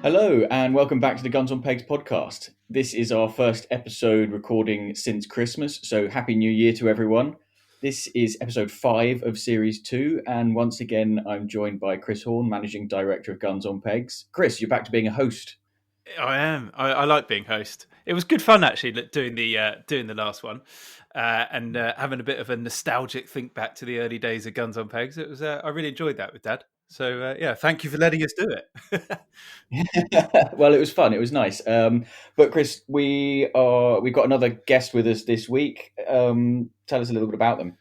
Hello, and welcome back to the Guns on Pegs podcast. This is our first episode recording since Christmas, so Happy New Year to everyone. This is episode 5 of series 2, and once again, I'm joined by Chris Horn, managing director of Guns on Pegs. Chris, you're back to being a host. I am. I like being host. It was good fun actually doing the last one, and having a bit of a nostalgic think back to the early days of Guns on Pegs. It was I really enjoyed that with Dad. So yeah, thank you for letting us do it. Well, it was fun. It was nice. But Chris, we've got another guest with us this week. Tell us a little bit about them.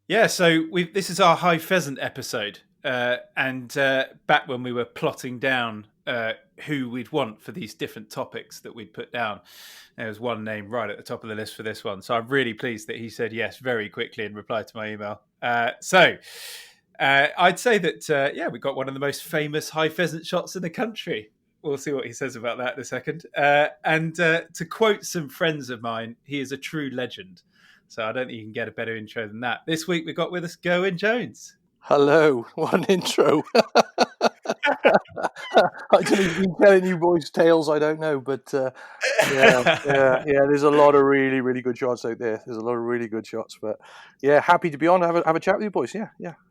Yeah, so this is our High Pheasant episode, and back when we were plotting down who we'd want for these different topics that we'd put down, there was one name right at the top of the list for this one. So I'm really pleased that he said yes very quickly in reply to my email. I'd say that we got one of the most famous High Pheasant shots in the country. We'll see what he says about that in a second. And to quote some friends of mine, he is a true legend. So I don't think you can get a better intro than that. This week we've got with us Gerwyn Jones. Hello, one intro. I don't know if you've been telling you boys tales, I don't know, but yeah. There's a lot of really, really good shots out there. There's a lot of really good shots, but yeah, happy to be on. Have a chat with you boys. Yeah,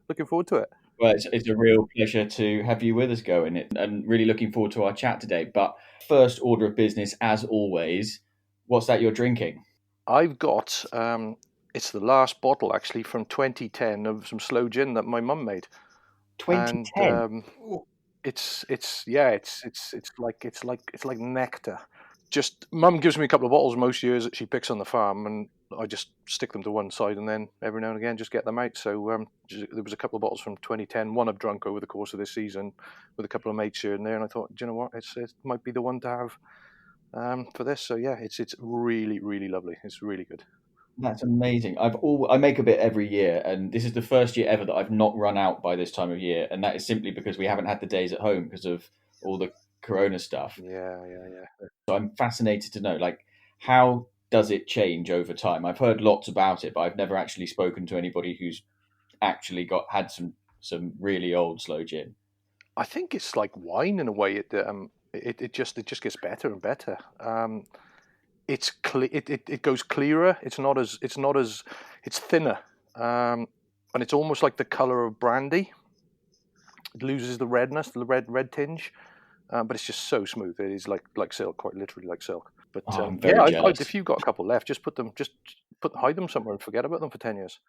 looking forward to it. Well, it's a real pleasure to have you with us, Gerwyn, and really looking forward to our chat today. But first order of business, as always, what's that you're drinking? I've got it's the last bottle actually from 2010 of some sloe gin that my mum made. 2010. And it's like nectar. Just mum gives me a couple of bottles most years that she picks on the farm, and I just stick them to one side, and then every now and again just get them out. So there was a couple of bottles from 2010. One I've drunk over the course of this season with a couple of mates here and there, and I thought, do you know what, it might be the one to have for this. So yeah, it's really, really lovely. It's really good. That's amazing. I make a bit every year, and this is the first year ever that I've not run out by this time of year, and that is simply because we haven't had the days at home because of all the Corona stuff. Yeah. So I'm fascinated to know, like, how does it change over time? I've heard lots about it, but I've never actually spoken to anybody who's actually had some really old sloe gin. I think it's like wine in a way. It just gets better and better. It goes clearer. It's thinner, and it's almost like the color of brandy. It loses the redness, the red tinge, but it's just so smooth. It is like silk, quite literally like silk. But I'm very jealous. if you've got a couple left, hide them somewhere and forget about them for 10 years.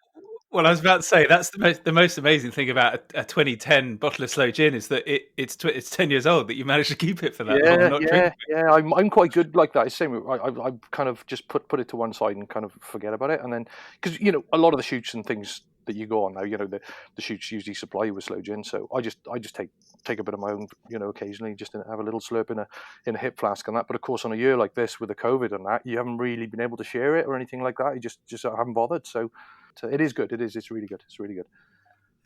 Well, I was about to say that's the most amazing thing about a 2010 bottle of sloe gin is that it's 10 years old that you managed to keep it for that long. And not drink it. Yeah. I'm quite good like that. It's same. I kind of just put it to one side and kind of forget about it, and then because a lot of the shoots and things that you go on now, the shoots usually supply you with sloe gin, so I just take a bit of my own, occasionally just to have a little slurp in a hip flask and that. But of course, on a year like this with the COVID and that, you haven't really been able to share it or anything like that. You just haven't bothered. So it is good. It's really good. It's really good.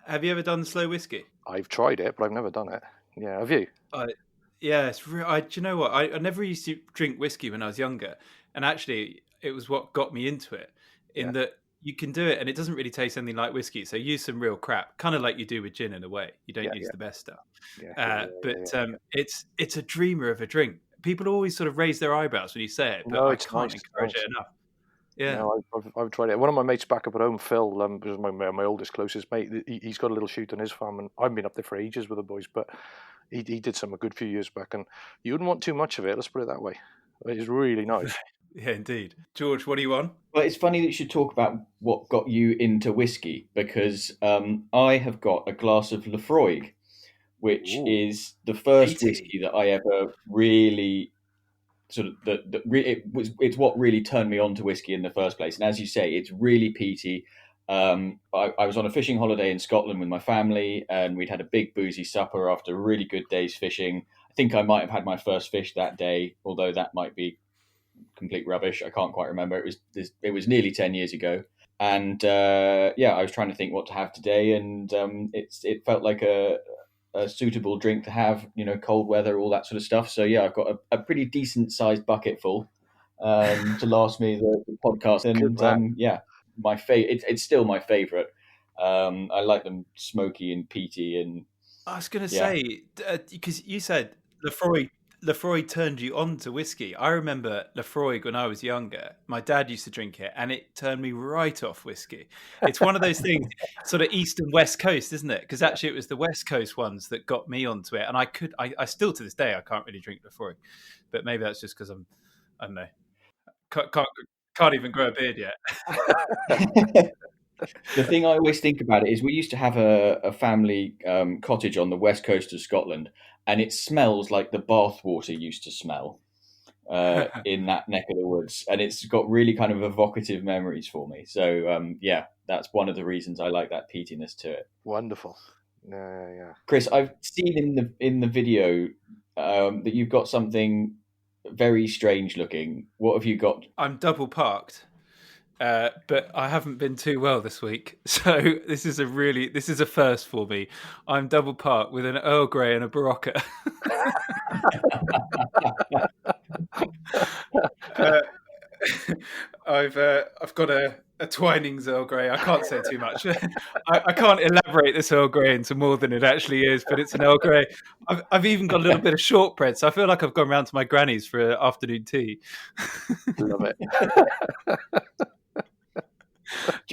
Have you ever done sloe whiskey? I've tried it, but I've never done it. Yeah, have you? Yeah, it's do you know what? I never used to drink whiskey when I was younger, and actually, it was what got me into it. That you can do it, and it doesn't really taste anything like whiskey. So use some real crap, kind of like you do with gin in a way. You don't use the best stuff. It's a dreamer of a drink. People always sort of raise their eyebrows when you say it, but I can't encourage it enough. Yeah, no, I've tried it. One of my mates back up at home, Phil, was my oldest, closest mate. He's got a little shoot on his farm, and I've been up there for ages with the boys. But he did some a good few years back, and you wouldn't want too much of it. Let's put it that way. It's really nice. Yeah, indeed. George, what do you want? Well, it's funny that you should talk about what got you into whiskey, because I have got a glass of Lefroy, which is the first whiskey that I ever really sort of it's what really turned me on to whiskey in the first place. And as you say, it's really peaty. I was on a fishing holiday in Scotland with my family, and we'd had a big boozy supper after a really good day's fishing. I think I might have had my first fish that day, although that might be complete rubbish. I can't quite remember. It was nearly 10 years ago, and I was trying to think what to have today, and it felt like a suitable drink to have, cold weather, all that sort of stuff. So yeah, I've got a pretty decent sized bucket full to last me the podcast, and it's still my favorite. I like them smoky and peaty, and I was going to say because you said Lefroy Lefroy turned you on to whiskey. I remember Lefroy when I was younger. My dad used to drink it, and it turned me right off whiskey. It's one of those things, sort of East and West Coast, isn't it? Because actually, it was the West Coast ones that got me onto it. And I still to this day, I can't really drink Lefroy, but maybe that's just because I don't know, can't even grow a beard yet. The thing I always think about it is we used to have a family cottage on the west coast of Scotland, and it smells like the bathwater used to smell in that neck of the woods, and it's got really kind of evocative memories for me. So yeah, that's one of the reasons I like that peatiness to it. Wonderful. Yeah. Chris, I've seen in the video that you've got something very strange looking. What have you got? I'm double parked. But I haven't been too well this week, so this is a first for me. I'm double parked with an Earl Grey and a Barocca. I've got a Twinings Earl Grey. I can't say too much. I can't elaborate this Earl Grey into more than it actually is, but it's an Earl Grey. I've even got a little bit of shortbread, so I feel like I've gone round to my granny's for afternoon tea. Love it.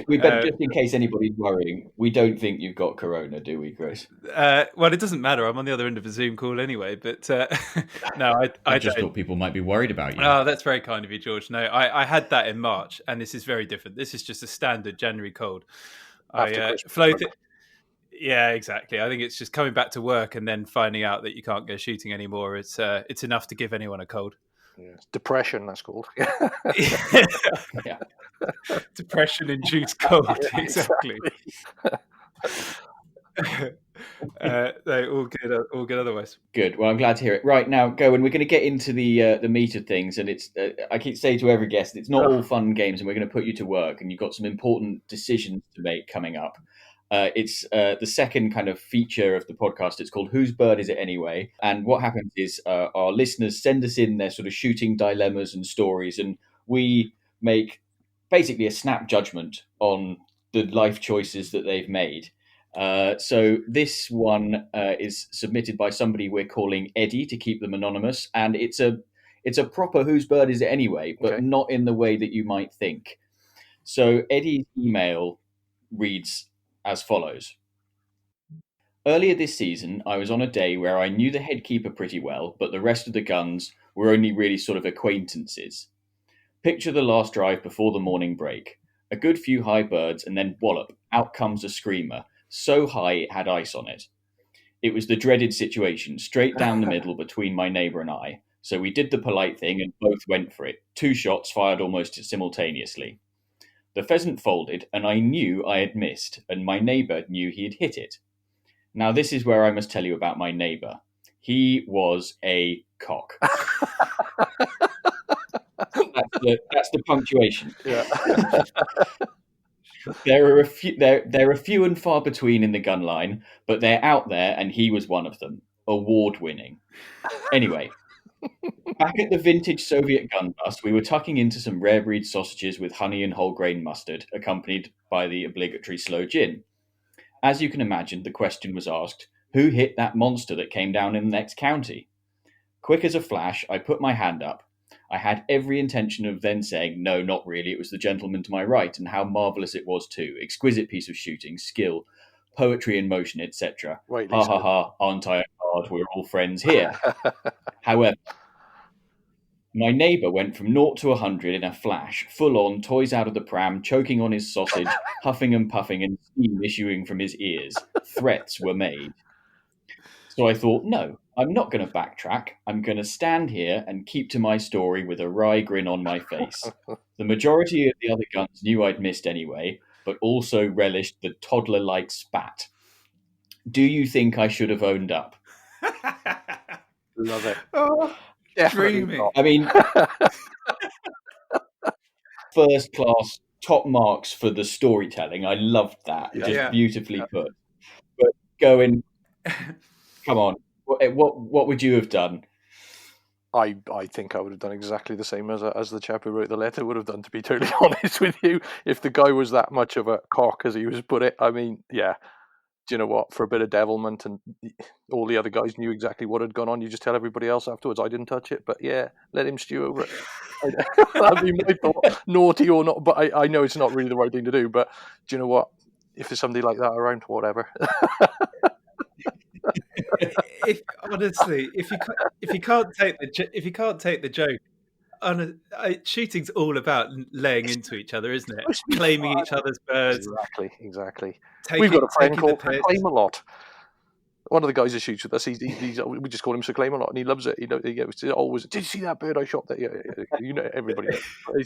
We better, just in case anybody's worrying, we don't think you've got corona, do we, Chris? Well, it doesn't matter. I'm on the other end of a Zoom call anyway. But no, I just thought people might be worried about you. Oh, that's very kind of you, George. No, I had that in March, and this is very different. This is just a standard January cold. I floated. Yeah, exactly. I think it's just coming back to work and then finding out that you can't go shooting anymore. It's enough to give anyone a cold. Yeah. Depression, that's called. Yeah. Depression-induced cold, exactly. All good otherwise. Good. Well, I'm glad to hear it. Right now, Gerwyn, we're going to get into the meat of things, and it's I keep saying to every guest, it's not all fun games, and we're going to put you to work, and you've got some important decisions to make coming up. It's the second kind of feature of the podcast. It's called Whose Bird Is It Anyway? And what happens is our listeners send us in their sort of shooting dilemmas and stories, and we make basically a snap judgment on the life choices that they've made. So this one is submitted by somebody we're calling Eddie to keep them anonymous, and it's a proper Whose Bird Is It Anyway, but not in the way that you might think. So Eddie's email reads as follows. Earlier this season, I was on a day where I knew the head keeper pretty well, but the rest of the guns were only really sort of acquaintances. Picture the last drive before the morning break. A good few high birds, and then wallop, out comes a screamer, so high it had ice on it. It was the dreaded situation, straight down the middle between my neighbour and I. So we did the polite thing and both went for it. 2 shots fired almost simultaneously. The pheasant folded, and I knew I had missed, and my neighbour knew he had hit it. Now this is where I must tell you about my neighbour. He was a cock. That's the punctuation. Yeah. There are few and far between in the gun line, but they're out there, and he was one of them. Award-winning. Anyway, back at the vintage Soviet gun bust, we were tucking into some rare breed sausages with honey and whole grain mustard, accompanied by the obligatory sloe gin. As you can imagine, the question was asked, who hit that monster that came down in the next county? Quick as a flash, I put my hand up. I had every intention of then saying, no, not really, it was the gentleman to my right, and how marvellous it was too. Exquisite piece of shooting, skill, poetry in motion, etc. Ha ha ha, aren't I a card? We're all friends here. However, my neighbour went from 0 to 100 in a flash, full on, toys out of the pram, choking on his sausage, huffing and puffing, and steam issuing from his ears. Threats were made. So I thought, no, I'm not going to backtrack. I'm going to stand here and keep to my story with a wry grin on my face. The majority of the other guns knew I'd missed anyway, but also relished the toddler-like spat. Do you think I should have owned up? Love it. Oh, dreamy. I mean, first class, top marks for the storytelling. I loved that. Just beautifully put. But going, come on, what would you have done? I think I would have done exactly the same as the chap who wrote the letter would have done, to be totally honest with you. If the guy was that much of a cock, as he was put it, I mean, yeah, do you know what? For a bit of devilment, and all the other guys knew exactly what had gone on. You just tell everybody else afterwards, I didn't touch it, but yeah, let him stew over it. That'd be my thought. Naughty or not, but I know it's not really the right thing to do. But do you know what? If there's somebody like that around, whatever. Honestly, if you can't take the joke, shooting's all about laying into each other, isn't it? Claiming each other's birds. Exactly. We've got a friend called Claim-A-Lot. One of the guys who shoots with us, we just call him Sir Claim-A-Lot, and he loves it. He always, did you see that bird I shot there? Yeah. Everybody knows.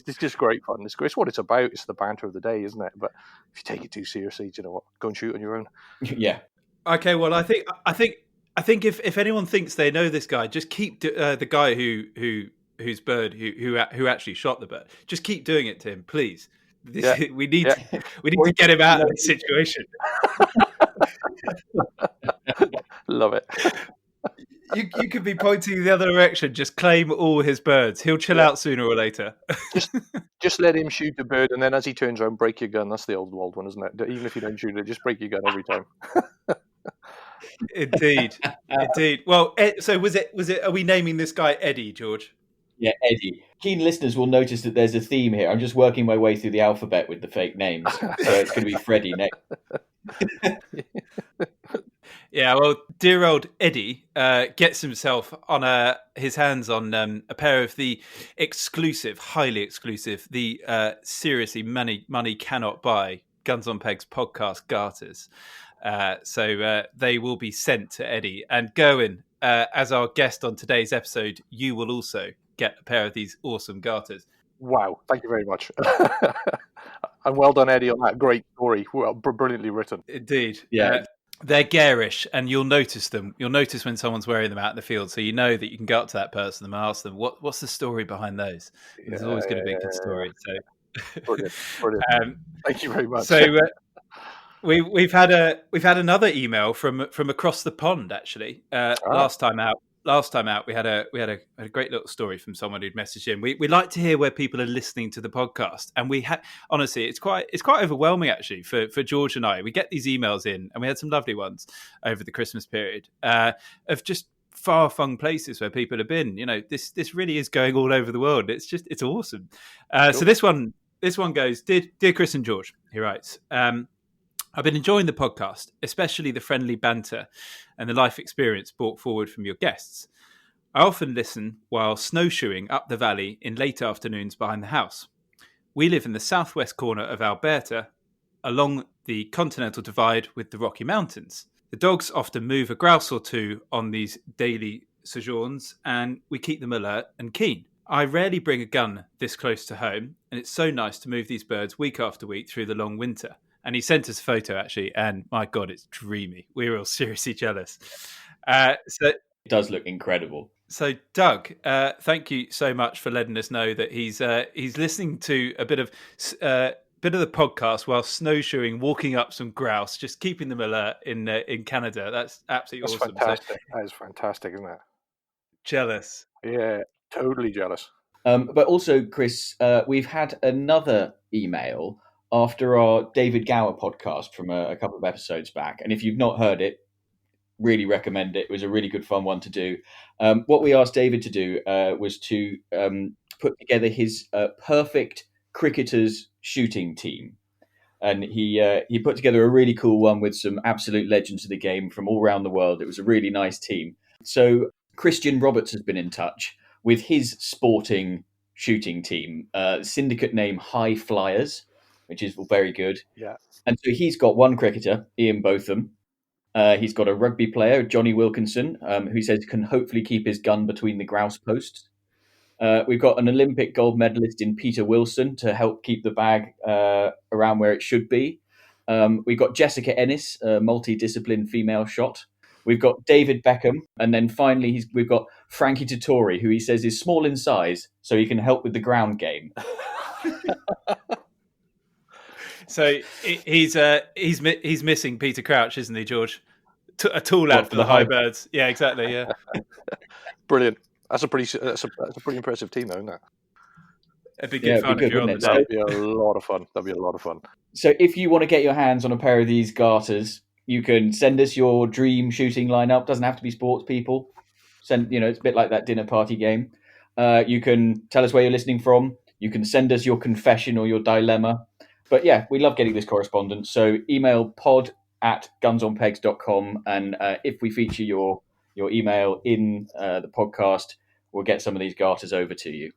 It's just great fun. It's what it's about. It's the banter of the day, isn't it? But if you take it too seriously, do you know what? Go and shoot on your own. Yeah. Okay. Well, I think if anyone thinks they know this guy, just keep the guy whose bird who actually shot the bird. Just keep doing it to him, please. We need to get him out of this situation. Love it. You could be pointing the other direction. Just claim all his birds. He'll chill out sooner or later. just let him shoot the bird, and then as he turns around, break your gun. That's the old one, isn't it? Even if you don't shoot it, just break your gun every time. Indeed. Well, so was it? Are we naming this guy Eddie, George? Yeah, Eddie. Keen listeners will notice that there's a theme here. I'm just working my way through the alphabet with the fake names, so it's going to be Freddie next. Yeah, well, dear old Eddie gets himself on his hands on a pair of the exclusive, highly exclusive, the seriously money cannot buy Guns on Pegs podcast garters. So they will be sent to Eddie. And Gerwyn, as our guest on today's episode, you will also get a pair of these awesome garters. Wow, thank you very much. And well done, Eddie, on that great story. Well, brilliantly written. Indeed. Yeah. They're garish, and you'll notice them. You'll notice when someone's wearing them out in the field, so you know that you can go up to that person and ask them, "What's the story behind those?" There's always going to be a good story. So, brilliant. Thank you very much. So we've had another email from across the pond. Actually, last time out, we had a great little story from someone who'd messaged in. We like to hear where people are listening to the podcast, and we had honestly, it's quite overwhelming actually for George and I. We get these emails in, and we had some lovely ones over the Christmas period of just far-flung places where people have been. You know, this really is going all over the world. It's awesome. Cool. So this one goes, dear Chris and George. He writes. I've been enjoying the podcast, especially the friendly banter and the life experience brought forward from your guests. I often listen while snowshoeing up the valley in late afternoons behind the house. We live in the southwest corner of Alberta, along the Continental Divide with the Rocky Mountains. The dogs often move a grouse or two on these daily sojourns, and we keep them alert and keen. I rarely bring a gun this close to home, and it's so nice to move these birds week after week through the long winter. And he sent us a photo, actually, and my God, it's dreamy. We're all seriously jealous. So it does look incredible. So, Doug, thank you so much for letting us know that he's listening to a bit of the podcast while snowshoeing, walking up some grouse, just keeping them alert in Canada. That's absolutely awesome. Fantastic. That is fantastic, isn't it? Jealous. Yeah, totally jealous. But also, Chris, we've had another email after our David Gower podcast from a couple of episodes back. And if you've not heard it, really recommend it. It was a really good fun one to do. What we asked David to do was to put together his perfect cricketers shooting team. And he put together a really cool one with some absolute legends of the game from all around the world. It was a really nice team. So Christian Roberts has been in touch with his sporting shooting team, syndicate name High Flyers, which is very good. Yeah. And so he's got one cricketer, Ian Botham. He's got a rugby player, Johnny Wilkinson, who he says can hopefully keep his gun between the grouse posts. We've got an Olympic gold medalist in Peter Wilson to help keep the bag around where it should be. We've got Jessica Ennis, a multidisciplined female shot. We've got David Beckham. And then finally, we've got Frankie Dettori, who he says is small in size, so he can help with the ground game. So he's missing Peter Crouch, isn't he, George? A tall lad for the high birds. Yeah, exactly. Yeah, brilliant. That's a pretty impressive team, though, isn't it? It'd be good fun if you're on the day. That'd be a lot of fun. So if you want to get your hands on a pair of these garters, You can send us your dream shooting lineup. Doesn't have to be sports people. It's a bit like that dinner party game. You can tell us where you're listening from. You can send us your confession or your dilemma. But yeah, we love getting this correspondence. So email pod@gunsonpegs.com, and if we feature your email in the podcast, we'll get some of these garters over to you.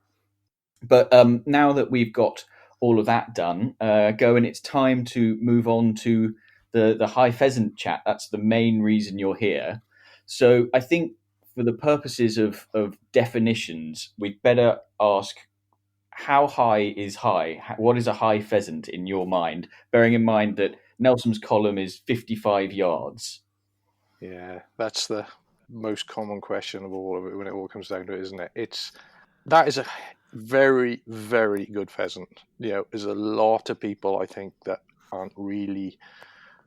But now that we've got all of that done, Gerwyn, it's time to move on to the High Pheasant chat. That's the main reason you're here. So I think for the purposes of definitions, we'd better ask, how high is high? What is a high pheasant in your mind? Bearing in mind that Nelson's column is 55 yards. Yeah, that's the most common question of all of it when it all comes down to it, isn't it? That is a very, very good pheasant. There's a lot of people, I think, that aren't really,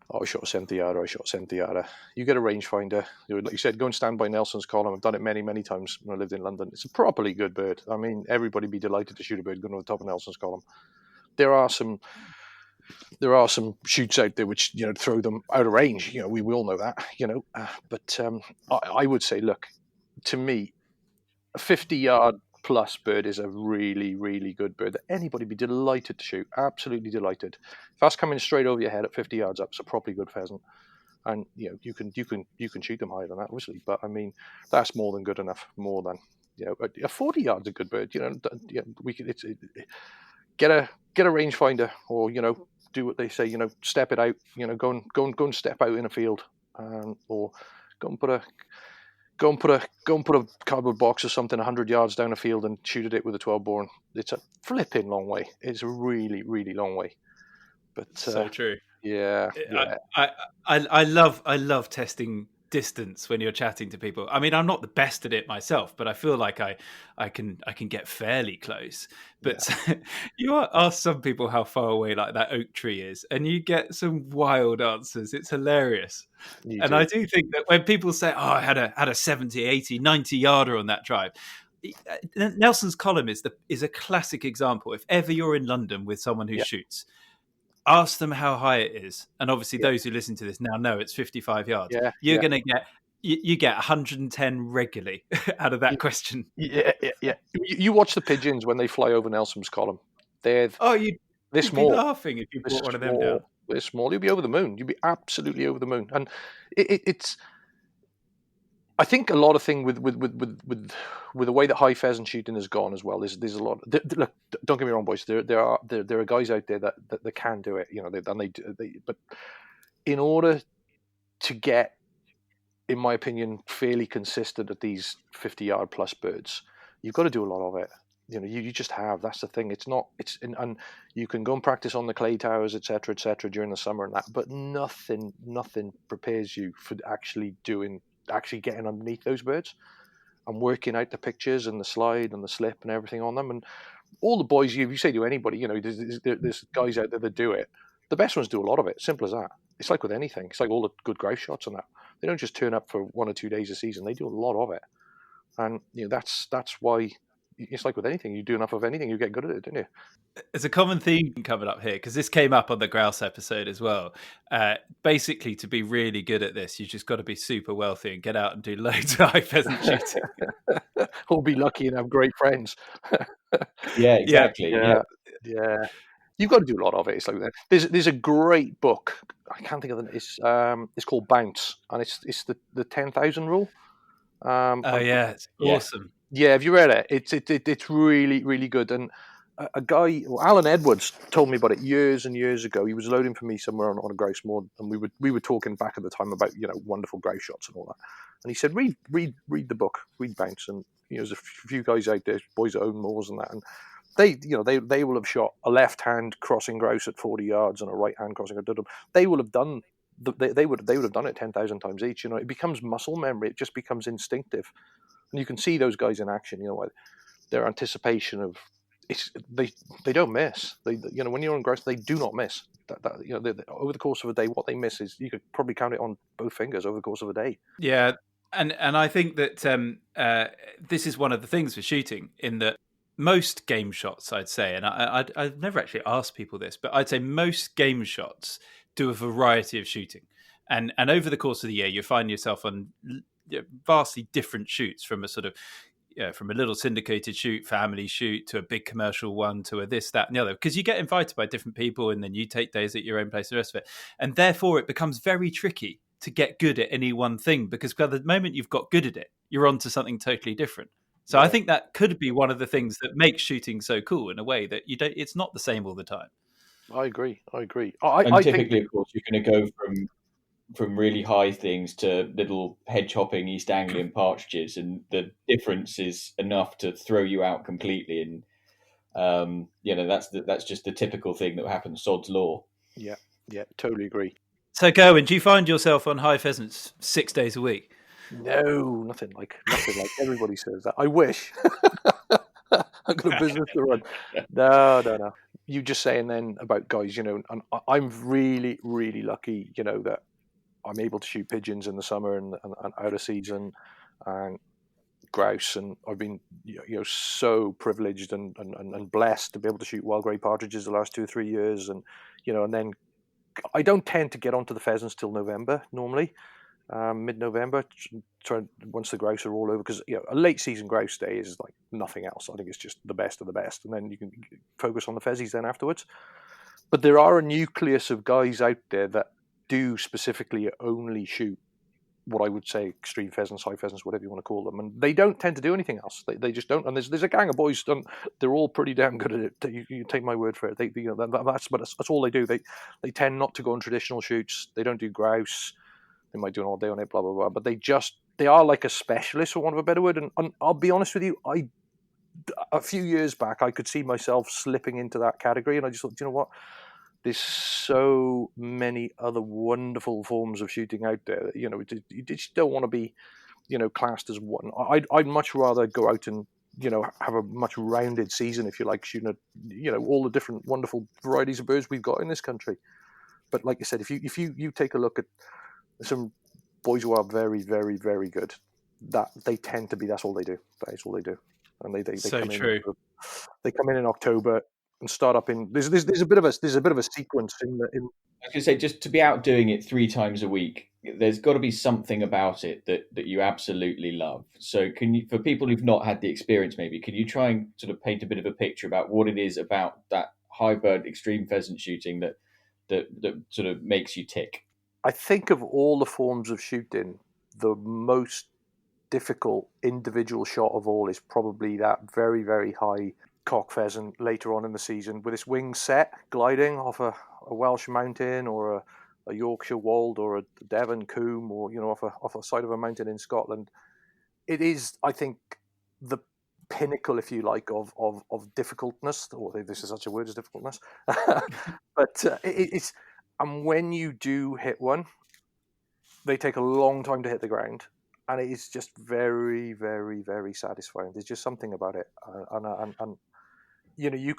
I shot a 70 yarder, I shot a 70 yarder. You get a rangefinder, like you said, go and stand by Nelson's column. I've done it many, many times when I lived in London. It's a properly good bird. I mean, everybody be delighted to shoot a bird going over the top of Nelson's column. There are some shoots out there which throw them out of range. We all know that. But I would say, look, to me, a 50-yard plus bird is a really, really good bird that anybody would be delighted to shoot. Absolutely delighted. If that's coming straight over your head at 50 yards up, it's a properly good pheasant. And you can shoot them higher than that, obviously. But I mean, that's more than good enough. More than a 40 yards a good bird. We could get a rangefinder, or do what they say. Step it out. Go and step out in a field, or go and put a cardboard box or something 100 yards down a field and shoot at it with a 12 bore. It's a flipping long way. It's a really, really long way. But so true. Yeah. I love testing distance when you're chatting to people. I mean, I'm not the best at it myself, but I feel like I can get fairly close. But you ask some people how far away like that oak tree is, and you get some wild answers. It's hilarious. I do think that when people say, "Oh, I had a 70, 80, 90 yarder on that drive," Nelson's column is a classic example. If ever you're in London with someone who shoots, ask them how high it is, and obviously those who listen to this now know it's 55 yards. You're going to get you get 110 regularly out of that question. Yeah. You watch the pigeons when they fly over Nelson's column. They're you'd be laughing if you brought one of them down. They're small. You'd be over the moon. You'd be absolutely over the moon. And it's. I think a lot of thing with the way that high pheasant shooting has gone as well. There's a lot. Look, don't get me wrong, boys. There are guys out there that can do it. But in order to get, in my opinion, fairly consistent at these 50-yard plus birds, you've got to do a lot of it. You just have. That's the thing. And you can go and practice on the clay towers, etc., during the summer and that. But nothing prepares you for actually getting underneath those birds and working out the pictures and the slide and the slip and everything on them. And all the boys, if you say to anybody, there's guys out there that do it. The best ones do a lot of it. Simple as that. It's like with anything. It's like all the good grouse shots and that. They don't just turn up for 1 or 2 days a season. They do a lot of it. And that's why it's like with anything. You do enough of anything, you get good at it, don't you? There's a common theme coming up here, because this came up on the grouse episode as well. Basically, to be really good at this, you just got to be super wealthy and get out and do loads of high pheasant shooting. Or be lucky and have great friends. Yeah, exactly. Yeah. You've got to do a lot of it. It's like that. There's a great book. I can't think of it. It's called Bounce, and it's the 10,000 rule. It's awesome. Yeah, have you read it? It's really, really good. And a guy, Alan Edwards, told me about it years and years ago. He was loading for me somewhere on a grouse moor, and we were talking back at the time about wonderful grouse shots and all that. And he said, read the book, read Bounce. And there's a few guys out there, boys that own moors and that, and they will have shot a left hand crossing grouse at 40 yards and a right hand crossing. They will have done. They would have done it 10,000 times each. It becomes muscle memory. It just becomes instinctive. And you can see those guys in action. Their anticipation of they don't miss. When you're on grouse, they do not miss. Over the course of a day, what they miss is, you could probably count it on both fingers over the course of a day. Yeah, and I think that this is one of the things with shooting, in that most game shots, I'd say, and I've never actually asked people this, but I'd say most game shots do a variety of shooting. and over the course of the year, you find yourself on vastly different shoots, from a sort of from a little syndicated shoot, family shoot, to a big commercial one, to a this, that, and the other, because you get invited by different people, and then you take days at your own place, the rest of it, and therefore it becomes very tricky to get good at any one thing, because by the moment you've got good at it, you're on to something totally different. So I think that could be one of the things that makes shooting so cool, in a way that it's not the same all the time. I agree. And typically, of course, you're going to go from really high things to little hedge hopping East Anglian partridges, and the difference is enough to throw you out completely. And that's just the typical thing that happens. Sod's law. Yeah, totally agree. So, Gerwyn, do you find yourself on high pheasants 6 days a week? No, nothing like everybody says that. I wish. I've got a business to run. No. You just saying then about guys, and I'm really, really lucky, that I'm able to shoot pigeons in the summer and out of season, and grouse, and I've been so privileged and blessed to be able to shoot wild grey partridges the last 2 or 3 years, and and then I don't tend to get onto the pheasants till November normally. Mid-November, once the grouse are all over, because a late season grouse day is like nothing else. I think it's just the best of the best, and then you can focus on the pheasants then afterwards. But there are a nucleus of guys out there that do specifically only shoot what I would say extreme pheasants, high pheasants, whatever you want to call them, and they don't tend to do anything else. They just don't. And there's a gang of boys, they're all pretty damn good at it. You take my word for it. That's all they do. They tend not to go on traditional shoots. They don't do grouse. They might do an all day on it, blah blah blah. But they are like a specialist, for want of a better word. And I'll be honest with you, a few years back I could see myself slipping into that category, and I just thought, you know what? There's so many other wonderful forms of shooting out there. You just don't want to be, classed as one. I'd much rather go out and, have a much rounded season, if you like, shooting at, all the different wonderful varieties of birds we've got in this country. But like you said, if you take a look at some boys who are very, very, very good, that they tend to be, that's all they do. That is all they do. And they so come true. They come in October and start up in. There's a bit of a sequence in. I was going to say, just to be out doing it 3 times a week, there's got to be something about it that you absolutely love. So for people who've not had the experience, maybe could you try and sort of paint a bit of a picture about what it is about that high bird extreme pheasant shooting that sort of makes you tick? I think of all the forms of shooting, the most difficult individual shot of all is probably that very, very high cock pheasant later on in the season, with its wings set, gliding off a Welsh mountain, or a Yorkshire wold, or a Devon coombe, or off a side of a mountain in Scotland. It is, I think, the pinnacle, if you like, of difficultness. Or this is such a word as difficultness, but it's. And when you do hit one, they take a long time to hit the ground, and it is just very, very, very satisfying. There's just something about it, and you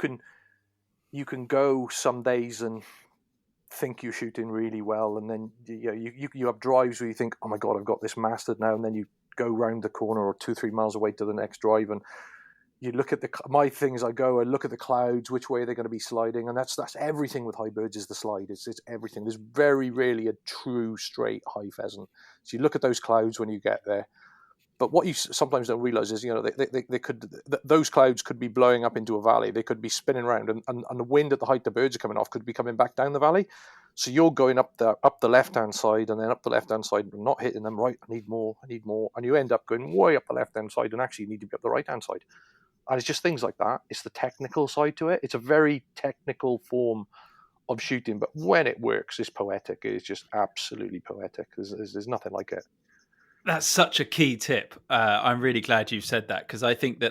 can go some days and think you're shooting really well, and then you have drives where you think, oh my god, I've got this mastered now, and then you go round the corner or 2-3 miles away to the next drive, and you look at my thing is I look at the clouds, which way they're going to be sliding, and that's everything with high birds is the slide. It's everything. There's very rarely a true straight high pheasant. So you look at those clouds when you get there. But what you sometimes don't realize is, those clouds could be blowing up into a valley. They could be spinning around, and the wind at the height the birds are coming off could be coming back down the valley. So you're going up the left-hand side, and then up the left-hand side, and not hitting them right. I need more. And you end up going way up the left-hand side, and actually you need to be up the right-hand side. And it's just things like that. It's the technical side to it. It's a very technical form of shooting, but when it works, it's poetic. It's just absolutely poetic. There's nothing like it. That's such a key tip. I'm really glad you've said that, because I think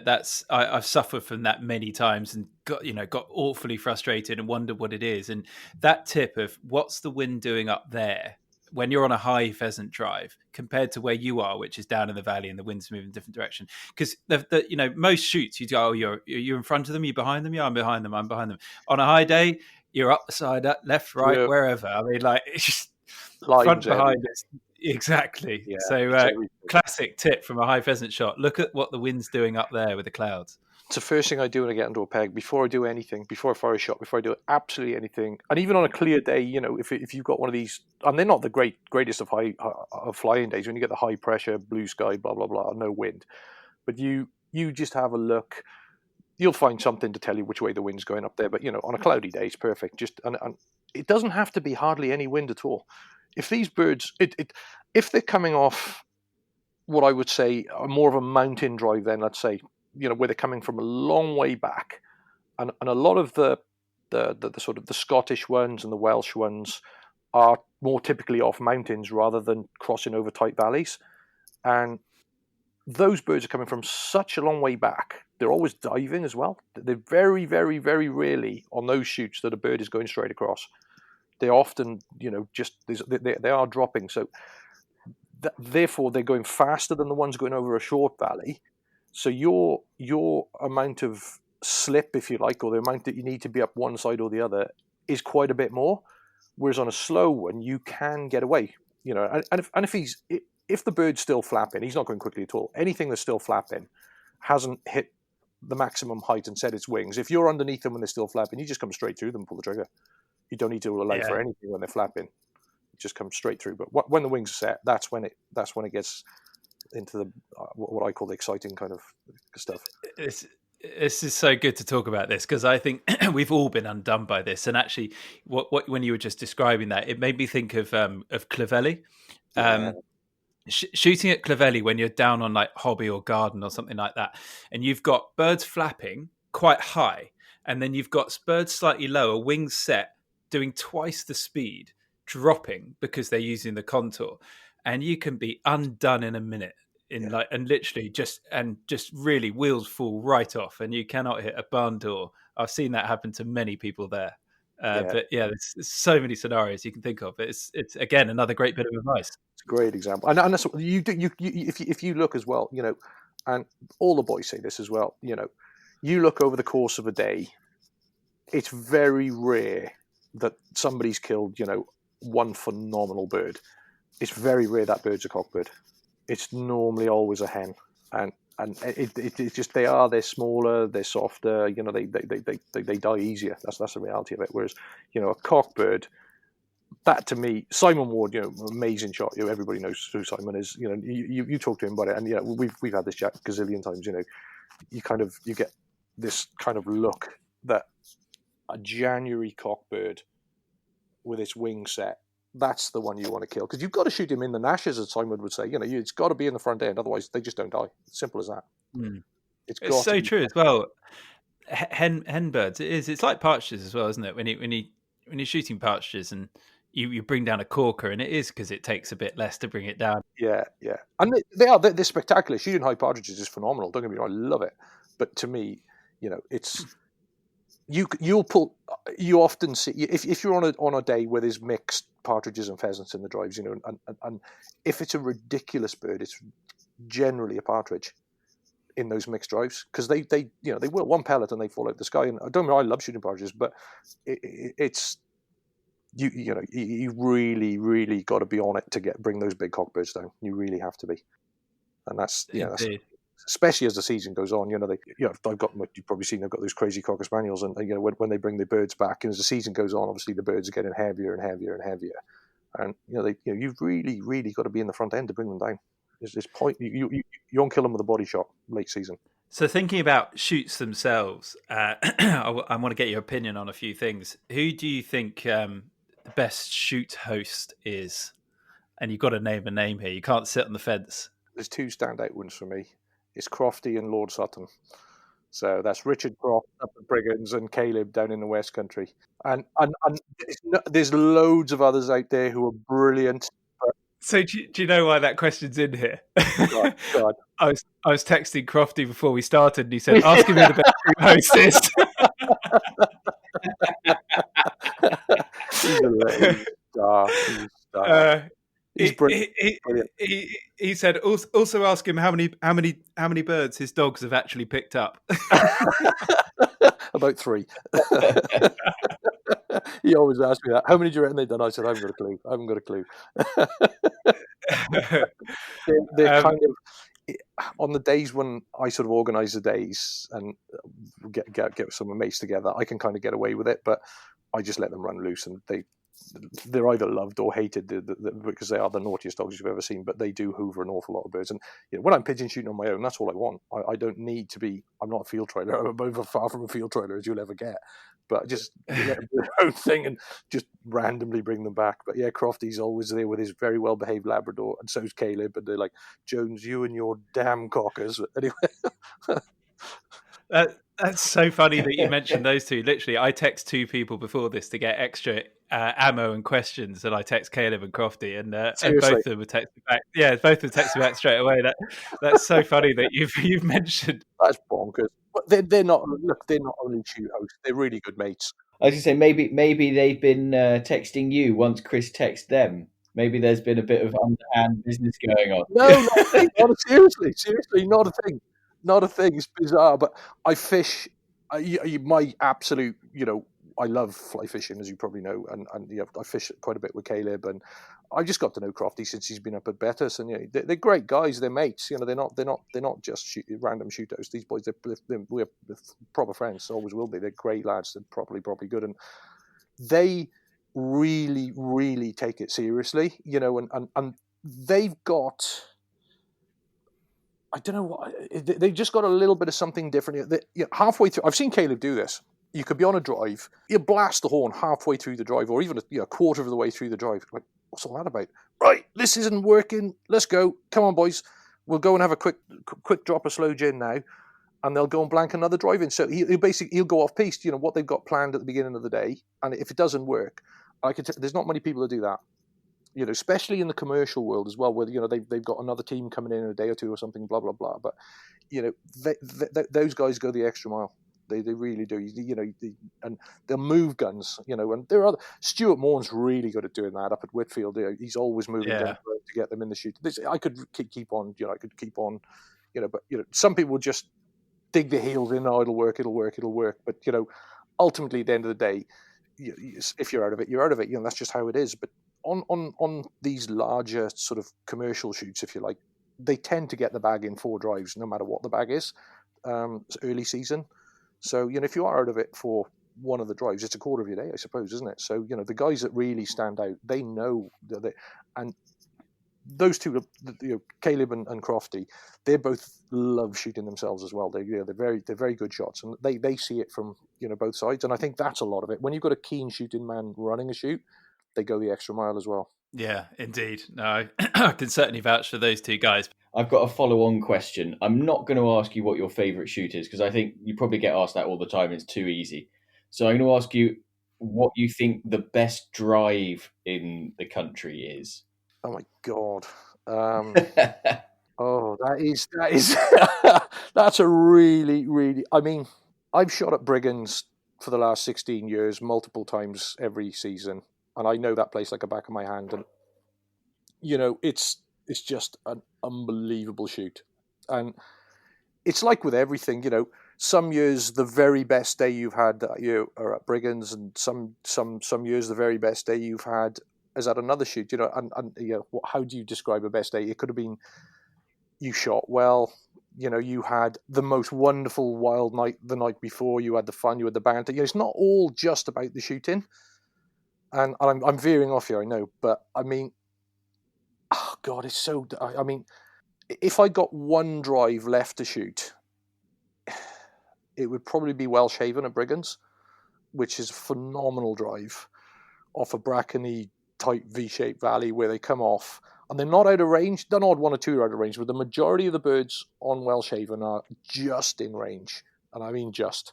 I've suffered from that many times and got awfully frustrated and wondered what it is. And that tip of what's the wind doing up there when you're on a high pheasant drive compared to where you are, which is down in the valley and the wind's moving in a different direction. Because most shoots, you go, oh, you're in front of them, you're behind them, yeah, I'm behind them. On a high day, you're up the side, up, left, right, wherever. I mean, like, it's just front, behind. Exactly. Yeah, so classic tip from a high pheasant shot. Look at what the wind's doing up there with the clouds. It's the first thing I do when I get into a peg. Before I do anything, before I fire a shot, before I do absolutely anything, and even on a clear day, if you've got one of these, and they're not the greatest of flying days, when you get the high pressure, blue sky, blah blah blah, no wind, but you just have a look. You'll find something to tell you which way the wind's going up there. But on a cloudy day, it's perfect. And it doesn't have to be hardly any wind at all. If these birds, if they're coming off what I would say more of a mountain drive, then let's say where they're coming from a long way back, and a lot of the sort of the Scottish ones and the Welsh ones are more typically off mountains rather than crossing over tight valleys, and those birds are coming from such a long way back. They're always diving as well. They're very, very, very rarely on those shoots that a bird is going straight across. They're often, they are dropping. So therefore, they're going faster than the ones going over a short valley. So your amount of slip, if you like, or the amount that you need to be up one side or the other is quite a bit more. Whereas on a slow one, you can get away. If the bird's still flapping, he's not going quickly at all. Anything that's still flapping hasn't hit the maximum height and set its wings. If you're underneath them when they're still flapping, you just come straight through them and pull the trigger. You don't need to allow for anything when they're flapping. It just comes straight through. But when the wings are set, that's when it gets into the what I call the exciting kind of stuff. This is so good to talk about this, because I think we've all been undone by this. And actually, when you were just describing that, it made me think of Clovelly. Shooting at Clovelly when you're down on like Hobby or Garden or something like that, and you've got birds flapping quite high, and then you've got birds slightly lower, wings set, doing twice the speed, dropping because they're using the contour, and you can be undone in a minute. And literally just really wheels fall right off, and you cannot hit a barn door. I've seen that happen to many people there. But there's so many scenarios you can think of. It's again another great bit of advice. It's a great example, and that's what you do. If you look as well, and all the boys say this as well. You look over the course of a day. It's very rare that somebody's killed, one phenomenal bird. It's very rare that bird's a cockbird. It's normally always a hen, and it's just they're smaller, they're softer, they die easier. That's the reality of it. Whereas a cockbird, that to me, Simon Ward, amazing shot. Everybody knows who Simon is. You talk to him about it, and we've had this chat a gazillion times. You get this kind of look that a January cockbird with its wings set. That's the one you want to kill, because you've got to shoot him in the nashes, as Simon would say. It's got to be in the front end, otherwise they just don't die. Simple as that. It's so true as well. Hen birds, it's like partridges as well, isn't it? When you're shooting partridges and you bring down a corker, and it is because it takes a bit less to bring it down. Yeah, and they're spectacular. Shooting high partridges is phenomenal. Don't get me wrong, I love it. But to me, it's. You often see if you're on a day where there's mixed partridges and pheasants in the drives, and if it's a ridiculous bird, it's generally a partridge in those mixed drives, because they will one pellet and they fall out the sky. And I don't know, I love shooting partridges, but it's you really, really got to be on it to bring those big cockbirds down. You really have to be, and that's especially as the season goes on. I've got, you've probably seen, I've got those crazy cocker spaniels, and when they bring the birds back, and as the season goes on, obviously the birds are getting heavier and heavier and heavier, and you've really, really got to be in the front end to bring them down. There's this point you won't kill them with a body shot late season. So thinking about shoots themselves, I want to get your opinion on a few things. Who do you think the best shoot host is? And you've got to name a name here. You can't sit on the fence. There's two standout ones for me. It's Crofty and Lord Sutton. So that's Richard Croft up at Briggins and Caleb down in the West Country. And there's loads of others out there who are brilliant. So do you know why that question's in here? God. I was texting Crofty before we started, and he said, "Ask him who the best shoot host is." He's a star. He's brilliant. He said, also ask him how many birds his dogs have actually picked up. About 3. He always asks me that. How many do you reckon they've done? I said, I haven't got a clue. They're kind of. on the days when I sort of organise the days and get some mates together, I can kind of get away with it, but I just let them run loose, and they're either loved or hated because they are the naughtiest dogs you've ever seen, but they do hoover an awful lot of birds. And when I'm pigeon shooting on my own, that's all I want. I don't need to be. I'm not a field trailer. I'm over far from a field trailer as you'll ever get. But just let them do their own thing and just randomly bring them back. But yeah, Crofty's always there with his very well behaved Labrador, and so's Caleb. And they're like, Jones, you and your damn cockers. Anyway. That's so funny that you mentioned those two. Literally, I text two people before this to get extra ammo and questions, and I text Caleb and Crofty, and both of them would text me back. Yeah, both of them text me back straight away. That's so funny that you've mentioned. That's bonkers. But they're not. Look, they're not only shoot hosts; they're really good mates. I was going to say maybe they've been texting you once Chris texted them. Maybe there's been a bit of underhand business going on. No, not a thing. Seriously, not a thing. Not a thing. It's bizarre, but I fish. My absolute, I love fly fishing, as you probably know, and I fish quite a bit with Caleb, and I just got to know Crofty since he's been up at Bettis, and they're great guys. They're mates. They're not just random shootouts. These boys, we're proper friends. Always will be. They're great lads. They're properly good, and they really, really take it seriously. And they've got. I don't know what they've just got a little bit of something different. Halfway through, I've seen Caleb do this. You could be on a drive, you blast the horn halfway through the drive, or even a quarter of the way through the drive. Like, what's all that about? Right, this isn't working. Let's go. Come on, boys. We'll go and have a quick drop of sloe gin now, and they'll go and blank another drive in. So he'll go off piste. What they've got planned at the beginning of the day, and if it doesn't work, there's not many people that do that. Especially in the commercial world as well, where they've got another team coming in a day or two or something, blah blah blah. But those guys go the extra mile. They really do. And they'll move guns. And there are Stuart Morn's really good at doing that up at Whitfield. He's always moving guns to get them in the shoot. I could keep on. I could keep on. But some people just dig their heels in. Oh, it'll work. But ultimately, at the end of the day, if you're out of it, you're out of it. That's just how it is. But on these larger sort of commercial shoots, if you like, they tend to get the bag in 4 drives, no matter what the bag is. It's early season, so if you are out of it for one of the drives, it's a quarter of your day, I suppose, isn't it? So the guys that really stand out, they know that and those two, Caleb and Crofty, they both love shooting themselves as well. They're very good shots, and they see it from both sides. And I think that's a lot of it. When you've got a keen shooting man running a shoot, they go the extra mile as well. Yeah, indeed. No, I can certainly vouch for those two guys. I've got a follow-on question. I'm not going to ask you what your favourite shoot is, because I think you probably get asked that all the time. It's too easy. So I'm going to ask you what you think the best drive in the country is. Oh my God. Oh, that is that's a really, really. I mean, I've shot at Brigands for the last 16 years, multiple times every season, and I know that place like the back of my hand. And it's just an unbelievable shoot, and it's like with everything. Some years the very best day you've had are at Brigands, and some years the very best day you've had is at another shoot. And how do you describe a best day? It could have been you shot well. You had the most wonderful wild night the night before. You had the fun. You had the banter. It's not all just about the shooting. And I'm veering off here, I know, but I mean, oh God, it's so. I mean, if I got one drive left to shoot, it would probably be Welshaven at Brigands, which is a phenomenal drive off a brackeny type V-shaped valley where they come off. And they're not out of range. They're not 1 or 2 are out of range, but the majority of the birds on Welshaven are just in range. And I mean just.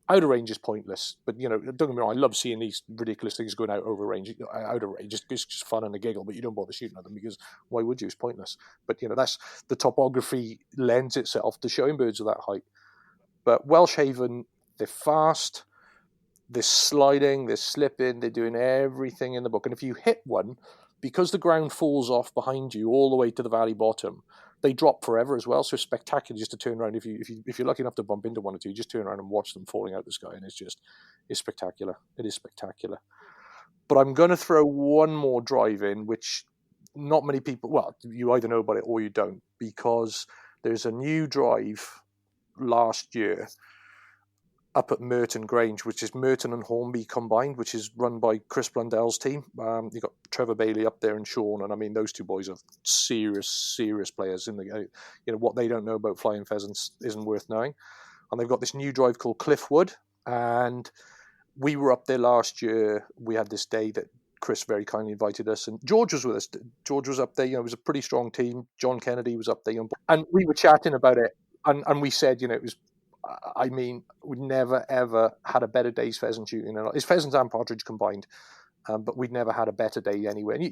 Out of range is pointless. But, don't get me wrong, I love seeing these ridiculous things going out over range. Out of range, it's just fun and a giggle, but you don't bother shooting at them because why would you? It's pointless. But, that's the topography lends itself to showing birds of that height. But Welshaven, they're fast, they're sliding, they're slipping, they're doing everything in the book. And if you hit one, because the ground falls off behind you all the way to the valley bottom, they drop forever as well. So it's spectacular just to turn around. If you're lucky enough to bump into one or two, just turn around and watch them falling out the sky, and it's spectacular. It is spectacular. But I'm going to throw one more drive in, which not many people. Well, you either know about it or you don't, because There's a new drive last year up at Merton Grange, which is Merton and Hornby combined, which is run by Chris Blundell's team. You've got Trevor Bailey up there and Sean, and I mean, those two boys are serious players. What they don't know about flying pheasants isn't worth knowing. And they've got this new drive called Cliffwood, and we were up there last year. We had this day that Chris very kindly invited us, and George was with us. George was up there. It was a pretty strong team. John Kennedy was up there, and we were chatting about it, and we said, it was. I mean, we'd never ever had a better day's pheasant shooting. It's pheasants and partridge combined, but we'd never had a better day anywhere. And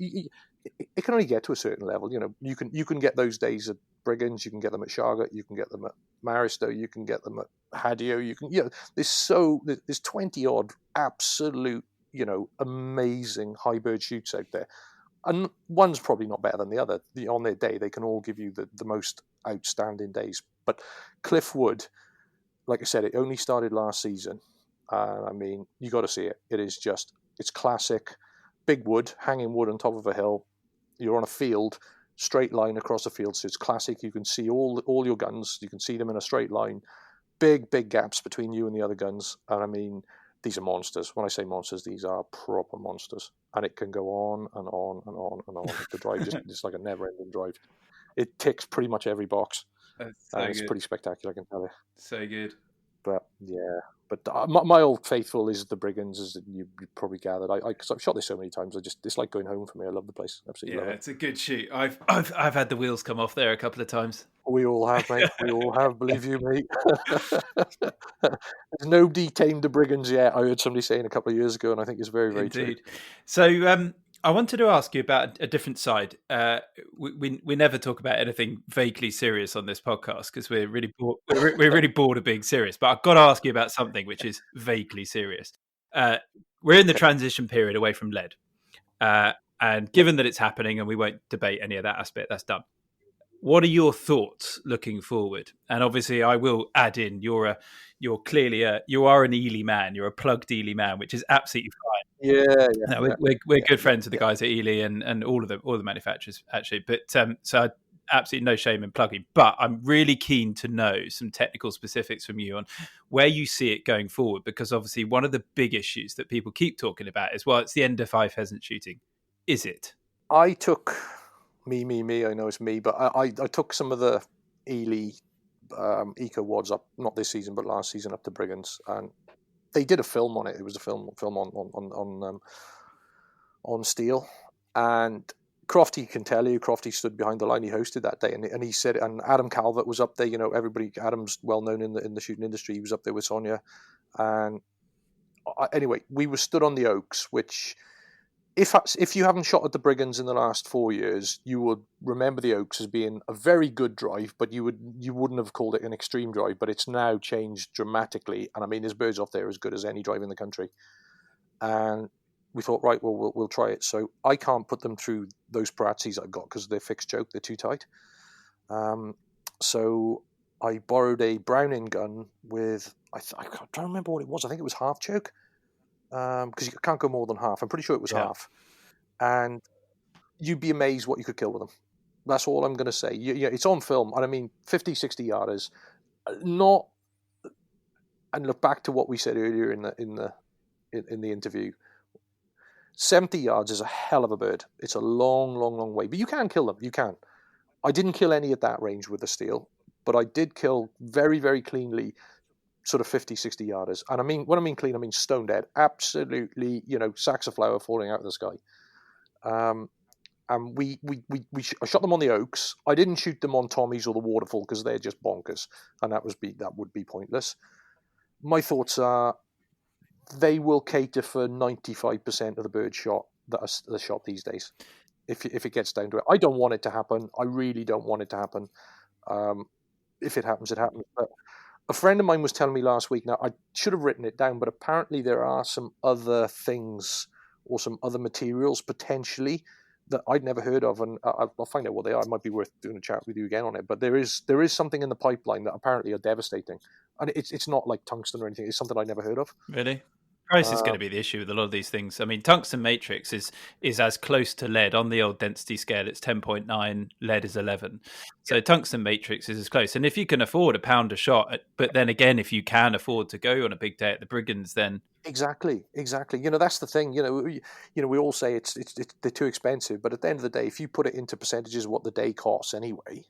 it can only get to a certain level. You can get those days at Brigands, you can get them at Shargat, you can get them at Maristow, you can get them at Hadio. There's 20 odd absolute amazing high bird shoots out there, and one's probably not better than the other. On their day, they can all give you the most outstanding days. But Cliffwood, like I said, it only started last season. I mean, you got to see it. It's classic. Big wood, hanging wood on top of a hill. You're on a field, straight line across a field. So it's classic. You can see all your guns. You can see them in a straight line. Big gaps between you and the other guns. And I mean, these are monsters. When I say monsters, these are proper monsters. And it can go on and on and on and on. The drive it's like a never-ending drive. It ticks pretty much every box. It's pretty spectacular, I can tell you. So good. But yeah, my old faithful is the Brigands, as you probably gathered. Because I've shot this so many times, it's like going home for me. I love the place, absolutely. Yeah, love it. It's a good shoot. I've had the wheels come off there a couple of times. We all have, mate. We all have, believe you, mate. There's nobody tamed the Brigands yet. I heard somebody saying a couple of years ago, and I think it's very, very Indeed. true. So I wanted to ask you about a different side. We never talk about anything vaguely serious on this podcast because we're really bored. We're really bored of being serious. But I've got to ask you about something which is vaguely serious. We're in the transition period away from lead, and given that it's happening, and we won't debate any of that aspect, that's done. What are your thoughts looking forward? And obviously, I will add in you are an Ely man. You're a plugged Ely man, which is absolutely fine. Yeah. No, we're good friends with the guys at Ely and all the manufacturers actually. But so absolutely no shame in plugging. But I'm really keen to know some technical specifics from you on where you see it going forward, because obviously one of the big issues that people keep talking about is, it's the end of high pheasant shooting. Is it? I took me. I know it's me, but I took some of the Ely eco wads up, not this season, but last season, up to Brigands, and they did a film on it. It was a film on steel, and Crofty can tell you. Crofty stood behind the line. He hosted that day, and he said, and Adam Calvert was up there. Everybody. Adam's well known in the shooting industry. He was up there with Sonia, and anyway, we were stood on the Oaks, which, if you haven't shot at the Brigands in the last 4 years, you would remember the Oaks as being a very good drive, but you wouldn't have called it an extreme drive. But it's now changed dramatically, and I mean, there's birds off there as good as any drive in the country. And we thought, right, well, we'll try it. So I can't put them through those Parazzis I've got because they're fixed choke, they're too tight. So I borrowed a Browning gun with I don't remember what it was. I think it was half choke. Because you can't go more than half. I'm pretty sure it was half. And you'd be amazed what you could kill with them. That's all I'm going to say. It's on film. And I mean, 50, 60 yarders. Not. And look back to what we said earlier in the interview. 70 yards is a hell of a bird. It's a long way. But you can kill them. You can. I didn't kill any at that range with the steel, but I did kill very, very cleanly sort of 50, 60 yarders. And I mean, when I mean clean, I mean stone dead. Absolutely, sacks of flour falling out of the sky. And I shot them on the Oaks. I didn't shoot them on Tommies or the Waterfall because they're just bonkers, and that would be pointless. My thoughts are they will cater for 95% of the birds shot that are shot these days. If it gets down to it, I don't want it to happen. I really don't want it to happen. If it happens, it happens. But a friend of mine was telling me last week, now I should have written it down, but apparently there are some other things or some other materials potentially that I'd never heard of, and I'll find out what they are. It might be worth doing a chat with you again on it, but there is something in the pipeline that apparently are devastating. And it's not like tungsten or anything. It's something I'd never heard of. Really? Price is going to be the issue with a lot of these things. I mean, tungsten matrix is as close to lead on the old density scale. It's 10.9, lead is 11. So tungsten matrix is as close. And if you can afford £1 a shot, but then again, if you can afford to go on a big day at the Brigands, then exactly. That's the thing. We all say it's they're too expensive, but at the end of the day, if you put it into percentages of what the day costs anyway,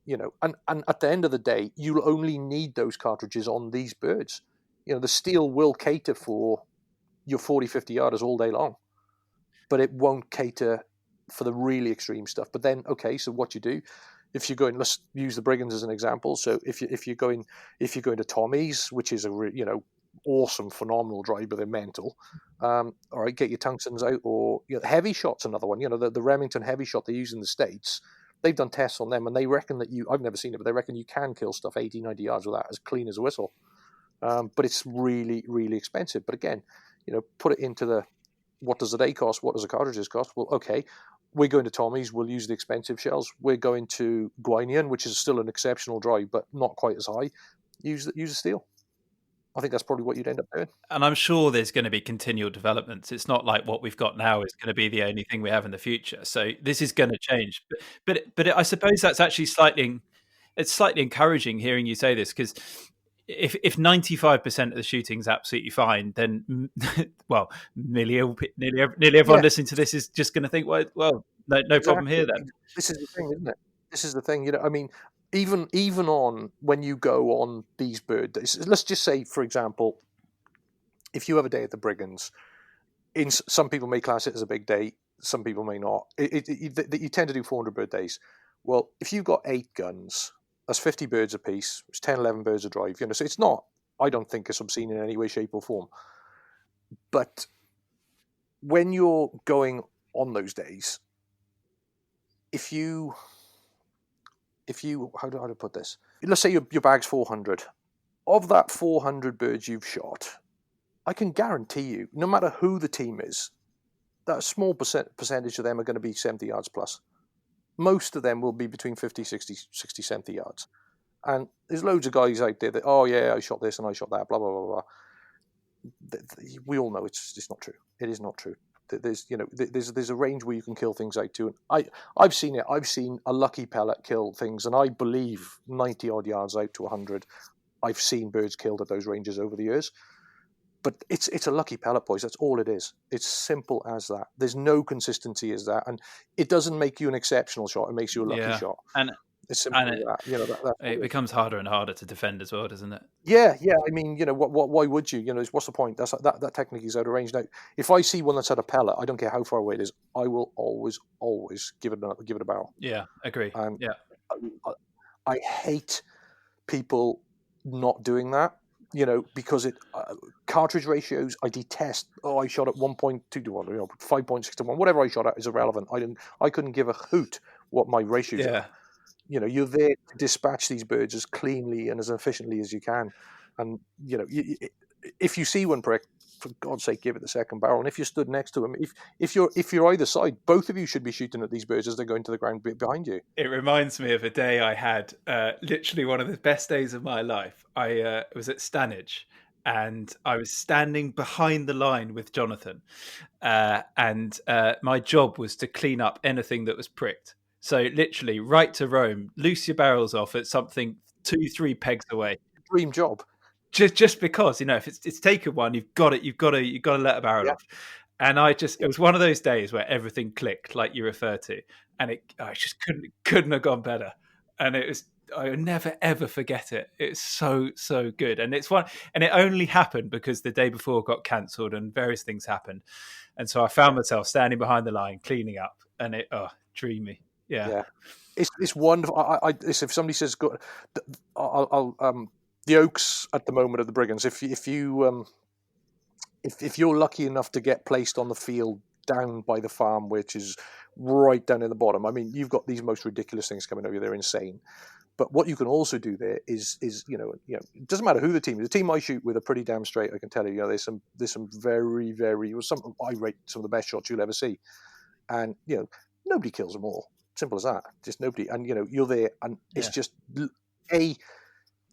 and at the end of the day, you'll only need those cartridges on these birds. The steel will cater for your 40, 50 yarders all day long, but it won't cater for the really extreme stuff. But then, okay, so what you do, if you're going, let's use the Brigands as an example. So if you're going to Tommy's, which is a awesome, phenomenal drive, but they're mental. All right, get your tungstens out, or heavy shot's another one. The Remington heavy shot they use in the States. They've done tests on them, and they reckon that I've never seen it, but they reckon you can kill stuff 80, 90 yards with that as clean as a whistle. But it's really, really expensive. But again, put it into what does a day cost? What does the cartridges cost? Well, okay, we're going to Tommy's. We'll use the expensive shells. We're going to Guinian, which is still an exceptional drive, but not quite as high. Use the steel. I think that's probably what you'd end up doing. And I'm sure there's going to be continual developments. It's not like what we've got now is going to be the only thing we have in the future. So this is going to change. But I suppose that's actually slightly encouraging hearing you say this, because if 95% of the shooting's absolutely fine, then well, nearly everyone listening to this is just going to think, well, no problem here then. This is the thing, isn't it? This is the thing. I mean, even on when you go on these bird days, let's just say, for example, if you have a day at the Brigands, some people may class it as a big day, some people may not. You tend to do 400 bird days. Well, if you've got 8 guns, that's 50 birds a piece. It's 10, 11 birds a drive. So it's not, I don't think, it's obscene in any way, shape, or form. But when you're going on those days, if you how do I put this? Let's say your bag's 400. Of that 400 birds you've shot, I can guarantee you, no matter who the team is, that a small percentage of them are going to be 70 yards plus. Most of them will be between 50, 60, 70 yards. And there's loads of guys out there that, oh yeah, I shot this and I shot that, blah, blah, blah, blah. We all know it's not true. It is not true. There's a range where you can kill things out to, and I've seen it. I've seen a lucky pellet kill things, and I believe 90 odd yards out to 100. I've seen birds killed at those ranges over the years. But it's a lucky pellet, boys. That's all it is. It's simple as that. There's no consistency as that, and it doesn't make you an exceptional shot. It makes you a lucky shot. And it's simple as that. It becomes harder and harder to defend as well, doesn't it? Yeah. I mean, why would you? What's the point? That technique is out of range. Now, if I see one that's at a pellet, I don't care how far away it is. I will always give it a barrel. Yeah, agree. Yeah, I hate people not doing that. Because cartridge ratios, I detest. Oh, I shot at 1.2 to 1, 5.6 to 1, whatever I shot at is irrelevant. I couldn't give a hoot what my ratios are. You're there to dispatch these birds as cleanly and as efficiently as you can. And if you see one prick, for God's sake, give it the second barrel. And if you're stood next to him, if you're either side, both of you should be shooting at these birds as they're going to the ground behind you. It reminds me of a day I had, literally one of the best days of my life. I was at Stanage, and I was standing behind the line with Jonathan, and my job was to clean up anything that was pricked. So literally, right to Rome, loose your barrels off at something 2-3 pegs away. Dream job. Just because, if it's taken one, you've got to let a barrel off. And it was one of those days where everything clicked, like you refer to, and I just couldn't have gone better. And I would never ever forget it. It's so good, and it only happened because the day before got cancelled and various things happened, and so I found myself standing behind the line cleaning up, and dreamy. Yeah. It's wonderful. If somebody says, "Go," the Oaks at the moment of the Brigands. If you're lucky enough to get placed on the field down by the farm, which is right down in the bottom, I mean, you've got these most ridiculous things coming over. They're insane. But what you can also do there is it doesn't matter who the team is. The team I shoot with are pretty damn straight. I can tell you. There's some very, very, I rate some of the best shots you'll ever see, and nobody kills them all. Simple as that. Just nobody. And you're there, and it's just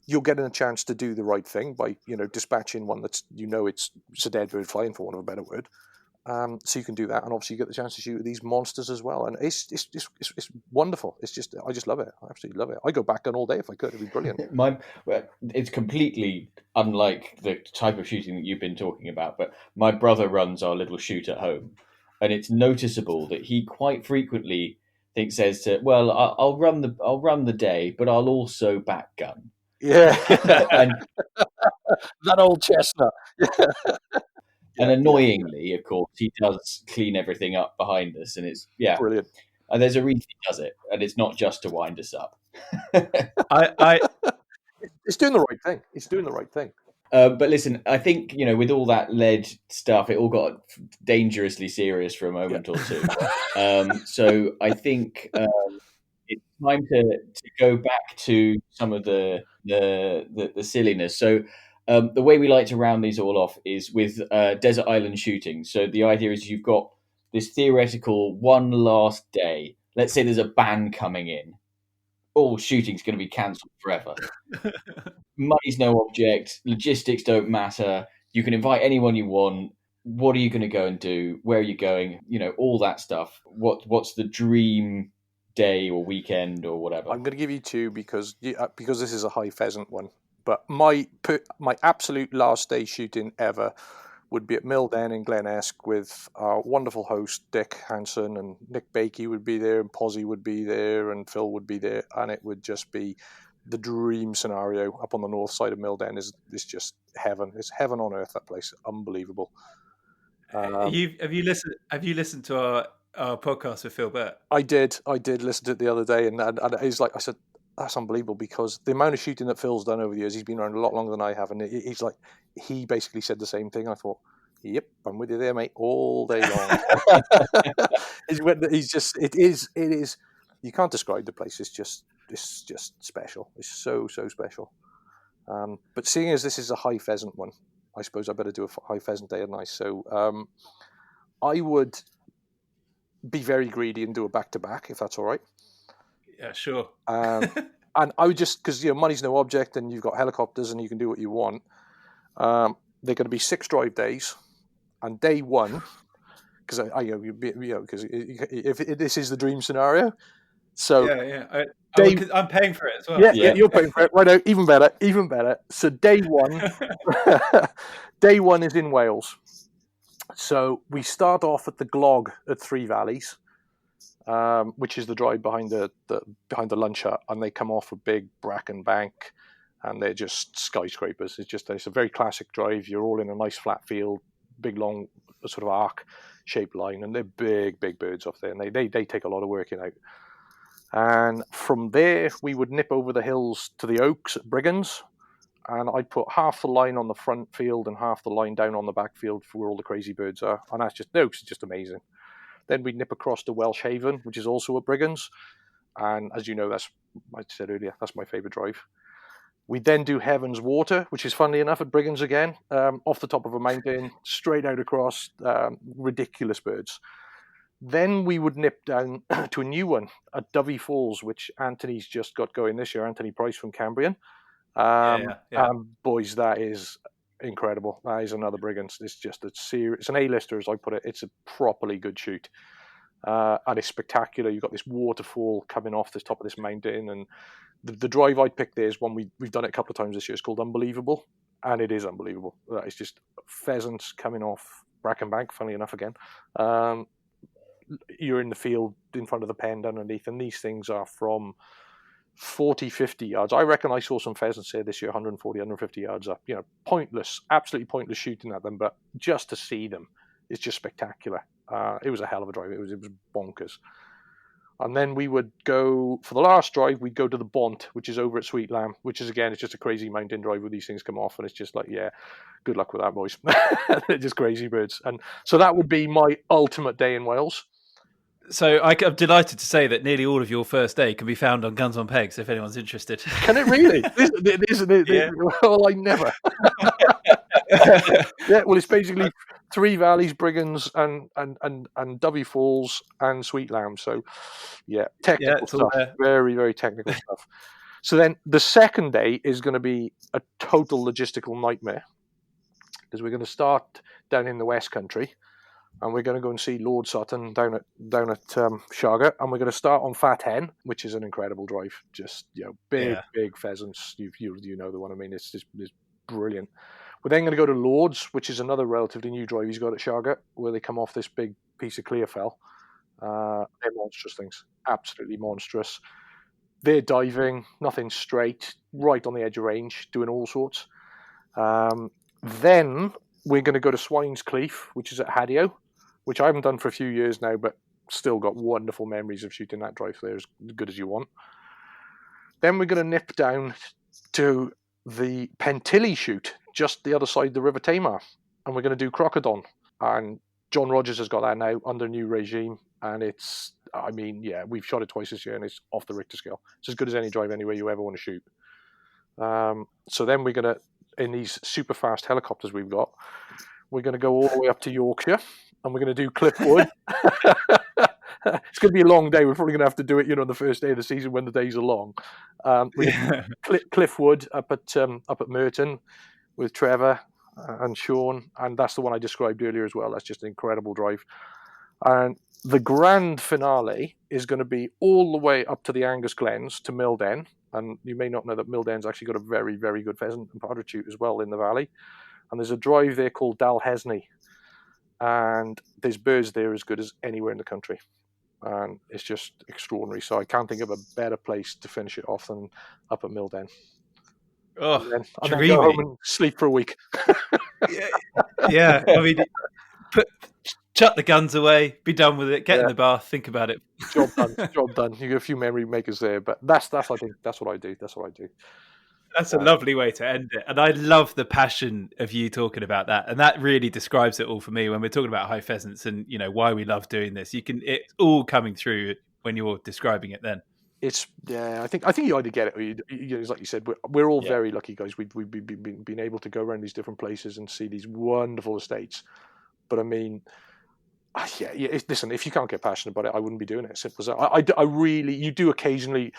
you're getting a chance to do the right thing by, dispatching one that's, it's a dead bird flying, for want of a better word. So you can do that, and obviously you get the chance to shoot these monsters as well, and it's wonderful. I just love it. I absolutely love it. I go back on all day if I could. It'd be brilliant. It's completely unlike the type of shooting that you've been talking about, but my brother runs our little shoot at home, and it's noticeable that he quite frequently says, "Well, I'll run the day, but I'll also back gun." Yeah, and that old chestnut. And annoyingly, of course, he does clean everything up behind us, and it's brilliant. And there's a reason he does it, and it's not just to wind us up. It's doing the right thing. It's doing the right thing. But listen, I think with all that lead stuff, it all got dangerously serious for a moment or two. So I think it's time to go back to some of the silliness. So. The way we like to round these all off is with desert island shooting. So the idea is you've got this theoretical one last day. Let's say there's a ban coming in. All shooting's going to be cancelled forever. Money's no object. Logistics don't matter. You can invite anyone you want. What are you going to go and do? Where are you going? All that stuff. What's the dream day or weekend or whatever? I'm going to give you two because this is a High Pheasant one. But my absolute last day shooting ever would be at Milden in Glen Esk with our wonderful host, Dick Hansen, and Nick Bakey would be there, and Posy would be there, and Phil would be there. And it would just be the dream scenario up on the north side of Milden. Is just heaven. It's heaven on earth, that place. Unbelievable. Have you listened to our podcast with Phil Burt? I did listen to it the other day, and he's like, I said, that's unbelievable, because the amount of shooting that Phil's done over the years, he's been around a lot longer than I have, and he's like, he basically said the same thing. I thought, yep, I'm with you there, mate, all day long. It is. You can't describe the place. It's just special. It's so special. But seeing as this is a High Pheasant one, I suppose I better do a High Pheasant day at night. So I would be very greedy and do a back-to-back, if that's all right. Yeah, sure. And I would just, because money's no object, and you've got helicopters, and you can do what you want. They're going to be 6 drive days, and day one, because if this is the dream scenario. So I'm paying for it as well. Yeah, you're paying for it. Right now, even better. So day one, day one is in Wales. So we start off at the Glog at Three Valleys. Which is the drive behind the lunch hut, and they come off a big bracken bank, and they're just skyscrapers. It's a very classic drive. You're all in a nice flat field, big long sort of arc shaped line, and they're big birds off there, and they take a lot of working out. And from there we would nip over the hills to the Oaks at Brigands, and I'd put half the line on the front field and half the line down on the back field for where all the crazy birds are, and the Oaks is just amazing. Then we'd nip across to Welsh Haven, which is also at Brigands. And as you know, I said earlier, that's my favourite drive. We then do Heaven's Water, which is funnily enough at Brigands again, off the top of a mountain, straight out across, ridiculous birds. Then we would nip down to a new one at Dovey Falls, which Anthony's just got going this year, Anthony Price from Cambrian. Boys, that is incredible. That is another Brigands. It's just it's an A-lister, as I put it. It's a properly good shoot, and it's spectacular. You've got this waterfall coming off the top of this mountain, and the drive I picked there is one we've done it a couple of times this year. It's called Unbelievable, and it is unbelievable. It's just pheasants coming off Bracken Bank, funnily enough again. You're in the field in front of the pen underneath, and these things are from 40, 50 yards. I reckon I saw some pheasants here this year, 140, 150 yards up. Pointless, absolutely pointless shooting at them, but just to see them is just spectacular. It was a hell of a drive. It was bonkers. And then we would go, for the last drive, we'd go to the Bont, which is over at Sweet Lamb, which is, again, it's just a crazy mountain drive where these things come off, and it's just like, yeah, good luck with that, boys. They're just crazy birds. And so that would be my ultimate day in Wales. So I'm delighted to say that nearly all of your first day can be found on Guns on Pegs if anyone's interested. Can it really? Yeah. Well, I never. Yeah, well, it's basically Three Valleys, Brigands, and Dovey Falls and Sweet Lamb. So, yeah, technical stuff. Very, very technical stuff. So then the second day is going to be a total logistical nightmare, because we're going to start down in the West Country, and we're going to go and see Lord Sutton down at Sharga, and we're going to start on Fat Hen, which is an incredible drive. Just big pheasants. You know the one. I mean, it's brilliant. We're then going to go to Lords, which is another relatively new drive he's got at Sharga, where they come off this big piece of Clearfell. They're monstrous things, absolutely monstrous. They're diving, nothing straight, right on the edge of range, doing all sorts. Then we're going to go to Swine's Cleef, which is at Hadio, which I haven't done for a few years now, but still got wonderful memories of shooting that drive there, as good as you want. Then we're going to nip down to the Pentilly shoot, just the other side of the River Tamar, and we're going to do Crocodon. And John Rogers has got that now under new regime, and we've shot it twice this year, and it's off the Richter scale. It's as good as any drive anywhere you ever want to shoot. So then we're going to, in these super fast helicopters we've got, we're going to go all the way up to Yorkshire, and we're going to do Cliffwood. It's going to be a long day. We're probably going to have to do it, the first day of the season when the days are long. Cliffwood up at Merton with Trevor and Sean, and that's the one I described earlier as well. That's just an incredible drive. And the grand finale is going to be all the way up to the Angus Glens to Milden. And you may not know that Milden's actually got a very, very good pheasant and partridge shoot as well in the valley. And there's a drive there called Dalhesney. And there's birds there as good as anywhere in the country. And it's just extraordinary. So I can't think of a better place to finish it off than up at Milden. Oh, and then go home and sleep for a week. Yeah. I mean, chuck the guns away, be done with it, get in the bath, think about it. Job done. You get a few memory makers there, but that's I think that's what I do. That's a lovely way to end it. And I love the passion of you talking about that. And that really describes it all for me when we're talking about high pheasants and, why we love doing this. It's all coming through when you're describing it then. I think you either get it or it's like you said, we're all very lucky guys. We've been able to go around these different places and see these wonderful estates. But I mean, listen, if you can't get passionate about it, I wouldn't be doing it. Simple as that. I really, you do occasionally,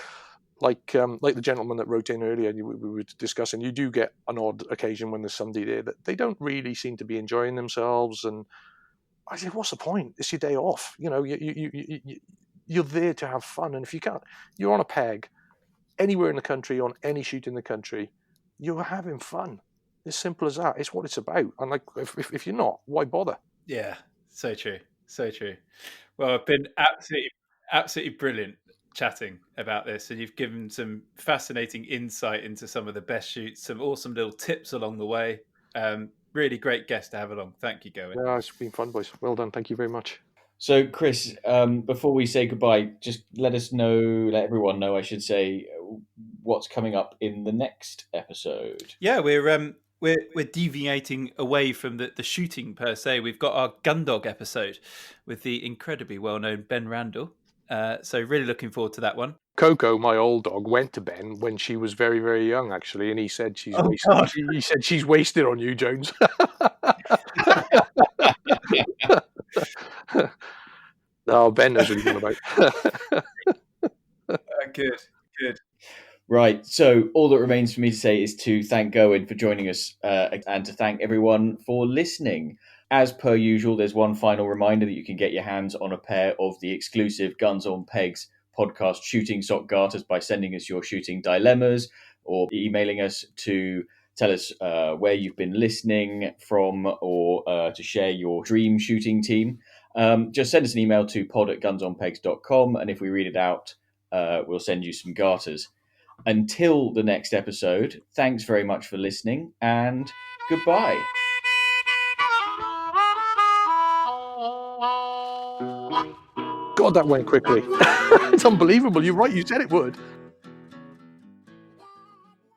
like the gentleman that wrote in earlier, we were discussing, you do get an odd occasion when there's somebody there that they don't really seem to be enjoying themselves. And I said, what's the point? It's your day off. You're there to have fun. And if you can't, you're on a peg anywhere in the country, on any shoot in the country, you're having fun. As simple as that. It's what it's about. And like, if you're not, why bother? Yeah, so true. Well, it's been absolutely brilliant chatting about this, and you've given some fascinating insight into some of the best shoots, some awesome little tips along the way. Really great guest to have along. Thank you, Gerwyn. Yeah, it's been fun, boys. Well done. Thank you very much. So, Chris, before we say goodbye, just let everyone know, I should say, what's coming up in the next episode. Yeah, we're deviating away from the shooting per se. We've got our Gundog episode with the incredibly well-known Ben Randall. So really looking forward to that one. Coco, my old dog, went to Ben when she was very, very young, actually, and he said she's he said she's wasted on you, Jones. No, Ben knows what he's on about. Good. Right, so all that remains for me to say is to thank Gerwyn for joining us and to thank everyone for listening. As per usual, there's one final reminder that you can get your hands on a pair of the exclusive Guns on Pegs podcast shooting sock garters by sending us your shooting dilemmas or emailing us to tell us where you've been listening from or to share your dream shooting team. Just send us an email to pod@gunsonpegs.com, and if we read it out, we'll send you some garters. Until the next episode, thanks very much for listening, and goodbye. God, that went quickly. It's unbelievable. You're right. You said it would.